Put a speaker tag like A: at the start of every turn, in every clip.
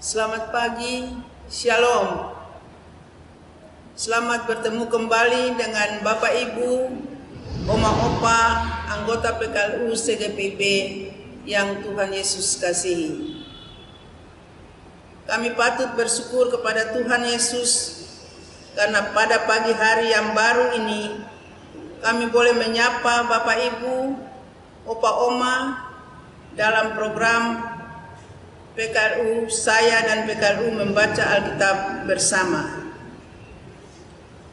A: Selamat pagi, Shalom. Selamat bertemu kembali dengan Bapak Ibu, Oma Opa, anggota PKLU CGPB yang Tuhan Yesus kasihi. Kami patut bersyukur kepada Tuhan Yesus karena pada pagi hari yang baru ini kami boleh menyapa Bapak Ibu, Opa Oma dalam program PKLU, saya dan PKLU membaca Alkitab bersama.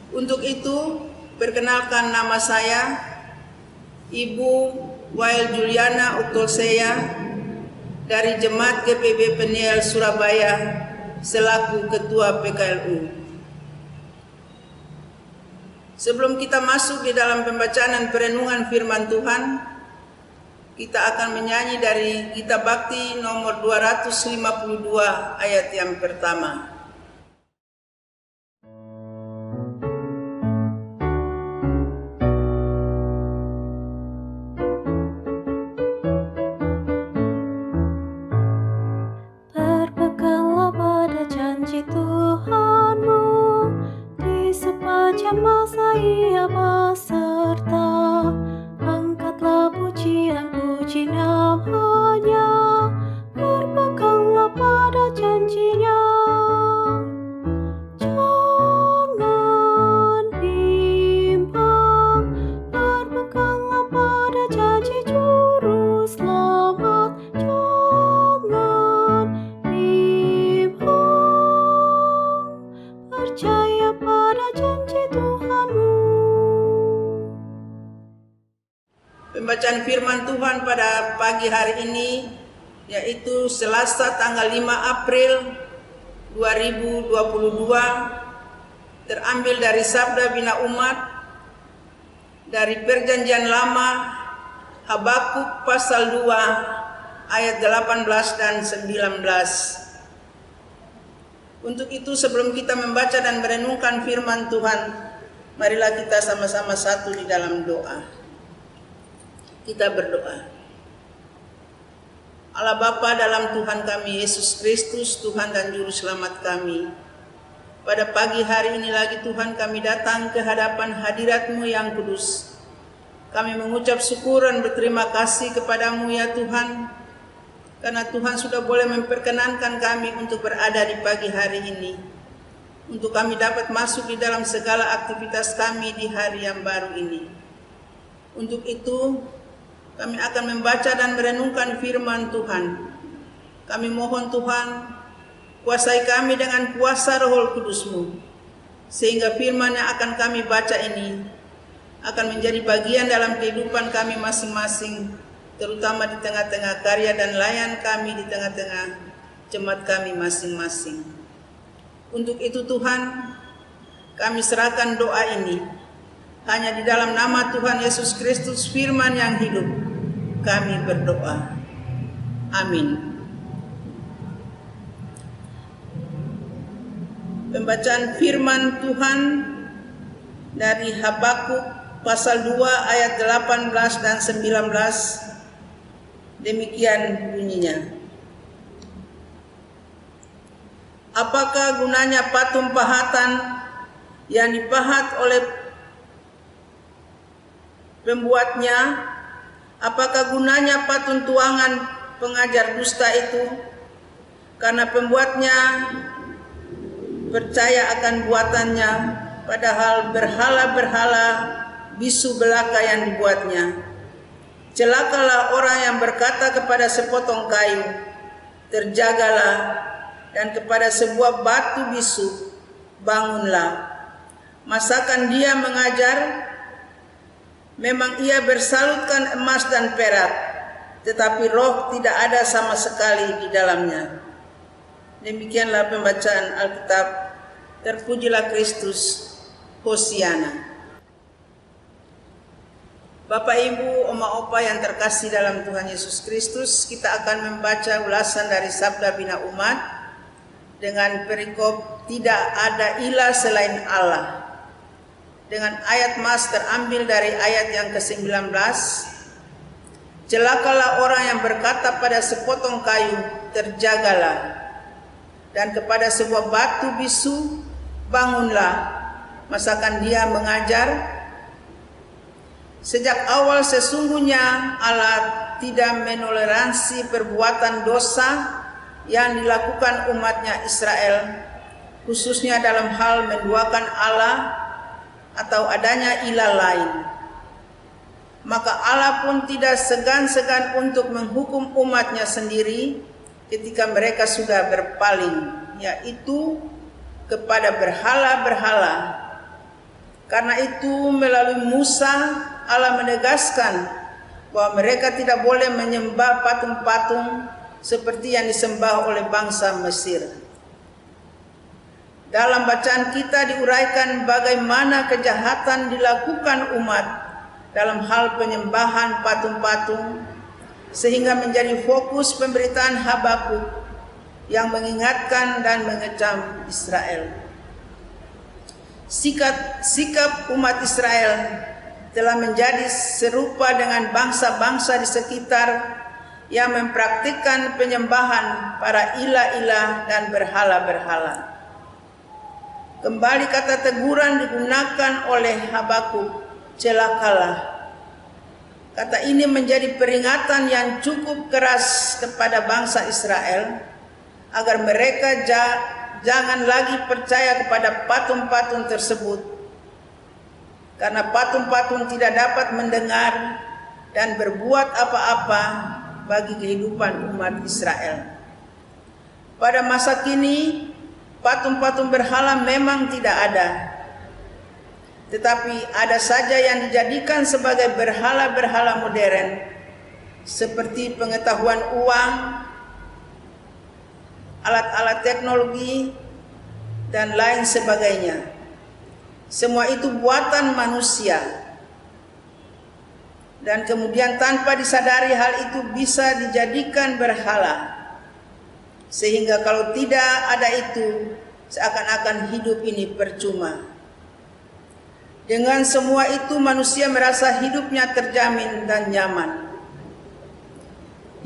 A: Untuk itu, perkenalkan nama saya, Ibu Wael Juliana Uktosea dari Jemaat GPB Peniel Surabaya selaku Ketua PKLU. Sebelum kita masuk di dalam pembacaan dan perenungan firman Tuhan, kita akan menyanyi dari Gita Bakti nomor 252 ayat yang pertama.
B: Berpeganlah pada janji Tuhanmu, di sepanjang masa Ia beserta. Angkatlah puji namanya, berpeganglah pada janjinya. Jangan bimbang, berpeganglah pada janji Juru Selamat. Jangan bimbang, percaya pada janji Tuhanmu.
A: Pembacaan firman Tuhan pada pagi hari ini yaitu Selasa tanggal 5 April 2022 terambil dari Sabda Bina Umat dari Perjanjian Lama Habakuk pasal 2 ayat 18 dan 19. Untuk itu sebelum kita membaca dan merenungkan firman Tuhan, marilah kita sama-sama satu di dalam doa. Kita berdoa. Allah Bapa dalam Tuhan kami Yesus Kristus, Tuhan dan Juru Selamat kami. Pada pagi hari ini lagi Tuhan kami datang ke hadapan hadirat-Mu yang kudus. Kami mengucap syukur dan berterima kasih kepadamu ya Tuhan, karena Tuhan sudah boleh memperkenankan kami untuk berada di pagi hari ini, untuk kami dapat masuk di dalam segala aktivitas kami di hari yang baru ini. Untuk itu kami akan membaca dan merenungkan firman Tuhan. Kami mohon Tuhan, kuasai kami dengan kuasa Roh Kudus-Mu, sehingga firman yang akan kami baca ini akan menjadi bagian dalam kehidupan kami masing-masing, terutama di tengah-tengah karya dan layan kami di tengah-tengah jemaat kami masing-masing. Untuk itu Tuhan, kami serahkan doa ini hanya di dalam nama Tuhan Yesus Kristus, firman yang hidup, kami berdoa. Amin. Pembacaan firman Tuhan dari Habakuk pasal 2 ayat 18 dan 19. Demikian bunyinya. Apakah gunanya patung pahatan yang dipahat oleh pembuatnya? Apakah gunanya patung tuangan pengajar dusta itu? Karena pembuatnya percaya akan buatannya, padahal berhala-berhala bisu belaka yang dibuatnya. Celakalah orang yang berkata kepada sepotong kayu, terjagalah, dan kepada sebuah batu bisu, bangunlah. Masakan dia mengajar? Memang ia bersalutkan emas dan perak, tetapi roh tidak ada sama sekali di dalamnya. Demikianlah pembacaan Alkitab. Terpujilah Kristus. Hosiana. Bapak Ibu, Oma Opa yang terkasih dalam Tuhan Yesus Kristus, kita akan membaca ulasan dari Sabda Bina Umat dengan perikop tidak ada ilah selain Allah. Dengan ayat mas terambil dari ayat yang ke-19. Celakalah orang yang berkata pada sepotong kayu, terjagalah. dan kepada sebuah batu bisu, bangunlah. Masakan dia mengajar, sejak awal sesungguhnya Allah tidak menoleransi perbuatan dosa yang dilakukan umatnya Israel, khususnya dalam hal menduakan Allah atau adanya ilah lain. Maka Allah pun tidak segan-segan untuk menghukum umatnya sendiri ketika mereka sudah berpaling, yaitu kepada berhala-berhala. Karena itu melalui Musa Allah menegaskan bahwa mereka tidak boleh menyembah patung-patung seperti yang disembah oleh bangsa Mesir. Dalam bacaan kita diuraikan bagaimana kejahatan dilakukan umat dalam hal penyembahan patung-patung, sehingga menjadi fokus pemberitaan Habakuk yang mengingatkan dan mengecam Israel. Sikap umat Israel telah menjadi serupa dengan bangsa-bangsa di sekitar yang mempraktikkan penyembahan para ilah-ilah dan berhala-berhala. Kembali kata teguran digunakan oleh Habakuk, celakalah. Kata ini menjadi peringatan yang cukup keras kepada bangsa Israel agar mereka jangan lagi percaya kepada patung-patung tersebut, karena patung-patung tidak dapat mendengar dan berbuat apa-apa bagi kehidupan umat Israel. Pada masa kini, patung-patung berhala memang tidak ada, tetapi ada saja yang dijadikan sebagai berhala-berhala modern, seperti pengetahuan uang, alat-alat teknologi, dan lain sebagainya. Semua itu buatan manusia. Dan kemudian tanpa disadari hal itu bisa dijadikan berhala. Sehingga kalau tidak ada itu, seakan-akan hidup ini percuma. Dengan semua itu manusia merasa hidupnya terjamin dan nyaman.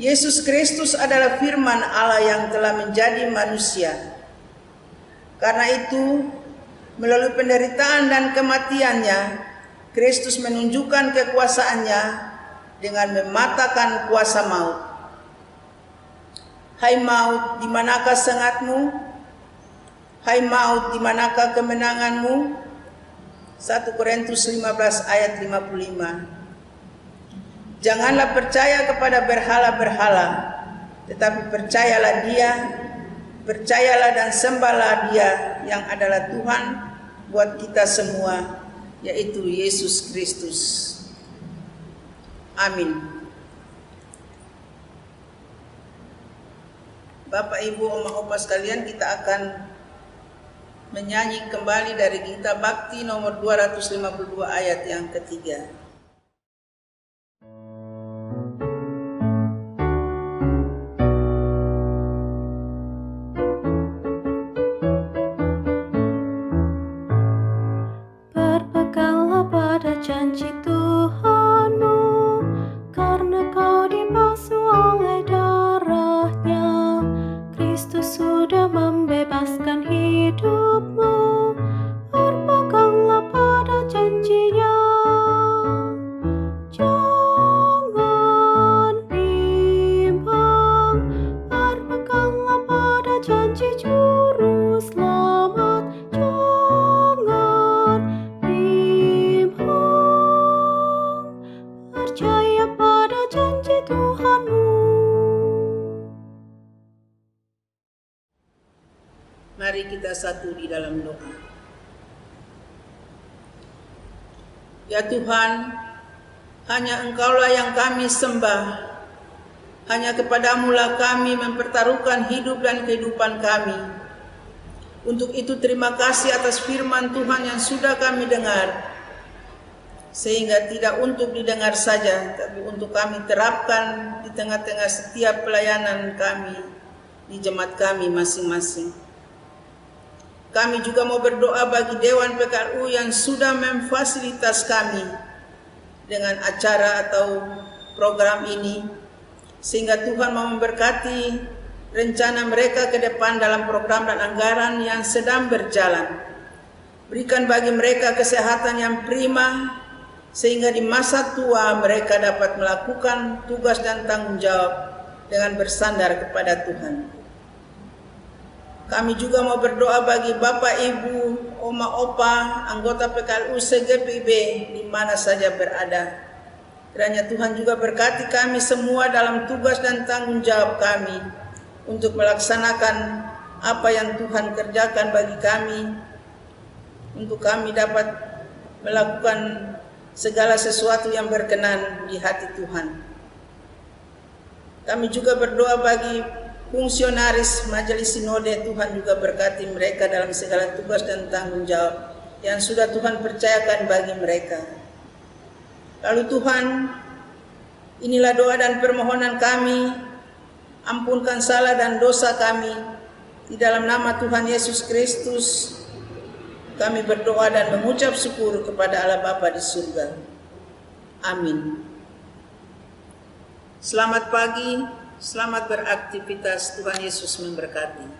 A: Yesus Kristus adalah firman Allah yang telah menjadi manusia. Karena itu, melalui penderitaan dan kematiannya, Kristus menunjukkan kekuasaannya dengan mematahkan kuasa maut. Hai maut, di manakah sengatmu? Hai maut, di manakah kemenanganmu? 1 Korintus 15 ayat 55. Janganlah percaya kepada berhala-berhala, tetapi percayalah dan sembahlah Dia yang adalah Tuhan buat kita semua, yaitu Yesus Kristus. Amin. Bapak, Ibu, Oma, Opa sekalian, kita akan menyanyi kembali dari Gita Bakti nomor 252 ayat yang ketiga.
B: Berpeganglah pada janji Tuhanmu, karena kau dibasuh oleh darah-Nya. Kristus sudah membebaskan hidupmu. Berpeganglah pada janji-Nya. Jangan bimbang, berpeganglah pada janji Juru Selamat. Jangan bimbang, percaya pada janji Tuhanmu.
A: Mari kita satu di dalam doa. Ya Tuhan, hanya Engkaulah yang kami sembah. Hanya kepadamu-lah kami mempertaruhkan hidup dan kehidupan kami. Untuk itu terima kasih atas firman Tuhan yang sudah kami dengar. Sehingga tidak untuk didengar saja, tapi untuk kami terapkan di tengah-tengah setiap pelayanan kami, di jemaat kami masing-masing. Kami juga mau berdoa bagi Dewan PKRU yang sudah memfasilitas kami dengan acara atau program ini, sehingga Tuhan mau memberkati rencana mereka ke depan dalam program dan anggaran yang sedang berjalan. Berikan bagi mereka kesehatan yang prima, sehingga di masa tua mereka dapat melakukan tugas dan tanggung jawab dengan bersandar kepada Tuhan. Kami juga mau berdoa bagi Bapak, Ibu, Oma, Opa, anggota PKLU CGPIB di mana saja berada. Kiranya Tuhan juga berkati kami semua dalam tugas dan tanggung jawab kami untuk melaksanakan apa yang Tuhan kerjakan bagi kami, untuk kami dapat melakukan segala sesuatu yang berkenan di hati Tuhan. Kami juga berdoa bagi fungsionaris Majelis Sinode, Tuhan juga berkati mereka dalam segala tugas dan tanggung jawab yang sudah Tuhan percayakan bagi mereka. Lalu Tuhan, inilah doa dan permohonan kami, ampunkan salah dan dosa kami. Di dalam nama Tuhan Yesus Kristus, kami berdoa dan mengucap syukur kepada Allah Bapa di surga. Amin. Selamat pagi. Selamat beraktivitas, Tuhan Yesus memberkati.